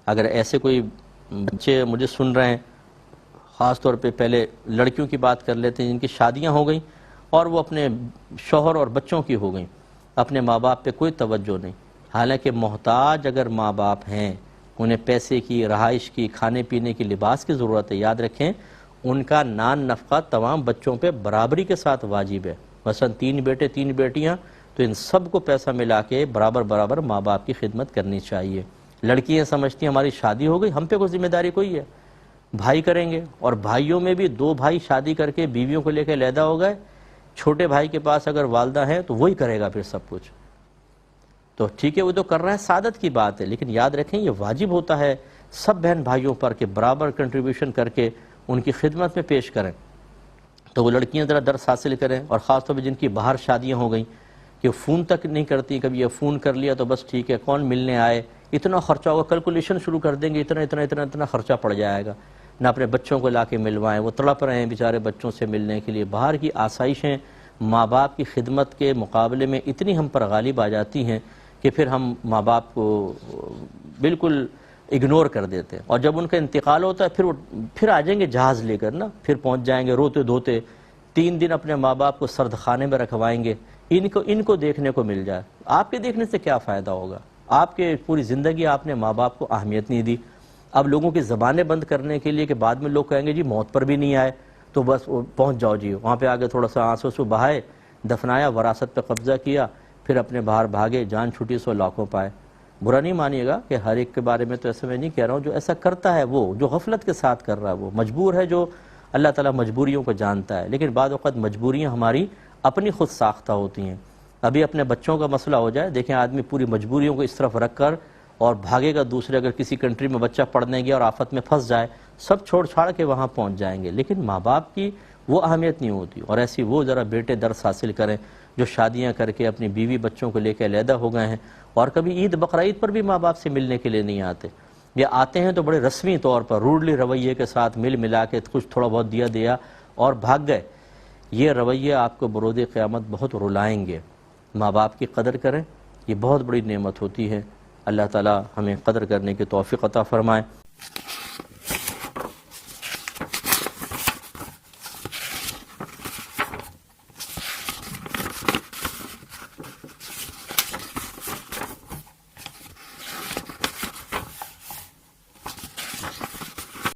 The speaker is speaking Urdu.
اگر ایسے کوئی بچے مجھے سن رہے ہیں، خاص طور پہ پہلے لڑکیوں کی بات کر لیتے ہیں جن کی شادیاں ہو گئیں اور وہ اپنے شوہر اور بچوں کی ہو گئیں، اپنے ماں باپ پہ کوئی توجہ نہیں، حالانکہ محتاج اگر ماں باپ ہیں، انہیں پیسے کی، رہائش کی، کھانے پینے کی، لباس کی ضرورت ہے، یاد رکھیں ان کا نان نفقہ تمام بچوں پہ برابری کے ساتھ واجب ہے۔ مثلا 3 بیٹے 3 بیٹیاں، تو ان سب کو پیسہ ملا کے برابر برابر ماں باپ کی خدمت کرنی چاہیے۔ لڑکیاں سمجھتی ہیں ہماری شادی ہو گئی، ہم پہ کوئی ذمہ داری کوئی ہے، بھائی کریں گے، اور بھائیوں میں بھی 2 بھائی شادی کر کے بیویوں کو لے کے علیحدہ ہو گئے، چھوٹے بھائی کے پاس اگر والدہ ہیں تو وہی کرے گا پھر سب کچھ، تو ٹھیک ہے وہ تو کر رہا ہے، سعادت کی بات ہے، لیکن یاد رکھیں یہ واجب ہوتا ہے سب بہن بھائیوں پر کہ برابر کنٹریبیوشن کر کے ان کی خدمت میں پیش کریں۔ تو وہ لڑکیاں ذرا درس حاصل کریں، اور خاص طور پہ جن کی باہر شادیاں ہو گئیں کہ فون تک نہیں کرتی، کبھی یہ فون کر لیا تو بس ٹھیک ہے کون ملنے آئے، اتنا خرچہ ہوگا، کیلکولیشن شروع کر دیں گے، اتنا اتنا اتنا اتنا خرچہ پڑ جائے گا، نہ اپنے بچوں کو لا کے ملوائیں، وہ تڑپ رہے ہیں بیچارے بچوں سے ملنے کے لیے۔ باہر کی آسائشیں ماں باپ کی خدمت کے مقابلے میں اتنی ہم پر غالب آ جاتی ہیں کہ پھر ہم ماں باپ کو بالکل اگنور کر دیتے ہیں، اور جب ان کا انتقال ہوتا ہے پھر آ جائیں گے جہاز لے کر نا، پھر پہنچ جائیں گے روتے دھوتے، 3 دن اپنے ماں باپ کو سرد خانے میں رکھوائیں گے، ان کو دیکھنے کو مل جائے، آپ کے دیکھنے سے کیا فائدہ ہوگا؟ آپ کے پوری زندگی آپ نے ماں باپ کو اہمیت نہیں دی۔ اب لوگوں کی زبانیں بند کرنے کے لیے کہ بعد میں لوگ کہیں گے جی موت پر بھی نہیں آئے، تو بس پہنچ جاؤ جی وہاں پہ آگے تھوڑا سا آنسو سو بہائے، دفنایا، وراثت پہ قبضہ کیا، پھر اپنے باہر بھاگے، جان چھٹی سو لاکھوں پائے۔ برا نہیں مانیے گا کہ ہر ایک کے بارے میں تو ایسا میں نہیں کہہ رہا ہوں، جو ایسا کرتا ہے وہ جو غفلت کے ساتھ کر رہا ہے وہ مجبور ہے، جو اللہ تعالیٰ مجبوریوں کو جانتا ہے، لیکن بعض اوقات مجبوریاں ہماری اپنی خود ساختہ ہوتی ہیں۔ ابھی اپنے بچوں کا مسئلہ ہو جائے، دیکھیں آدمی پوری مجبوریوں کو اس طرف رکھ کر اور بھاگے گا دوسرے، اگر کسی کنٹری میں بچہ پڑھنے گیا اور آفت میں پھنس جائے، سب چھوڑ چھاڑ کے وہاں پہنچ جائیں گے، لیکن ماں باپ کی وہ اہمیت نہیں ہوتی۔ اور ایسی وہ ذرا بیٹے درس حاصل کریں جو شادیاں کر کے اپنی بیوی بچوں کو لے کے علیحدہ ہو گئے ہیں، اور کبھی عید بقرعید پر بھی ماں باپ سے ملنے کے لیے نہیں آتے، یا آتے ہیں تو بڑے رسمی طور پر روڈلی رویے کے ساتھ مل ملا کے کچھ تھوڑا بہت دیا اور بھاگ گئے۔ یہ رویے آپ کو برود قیامت بہت رلائیں گے۔ ماں باپ کی قدر کریں، یہ بہت بڑی نعمت ہوتی ہے، اللہ تعالی ہمیں قدر کرنے کی توفیق عطا فرمائے۔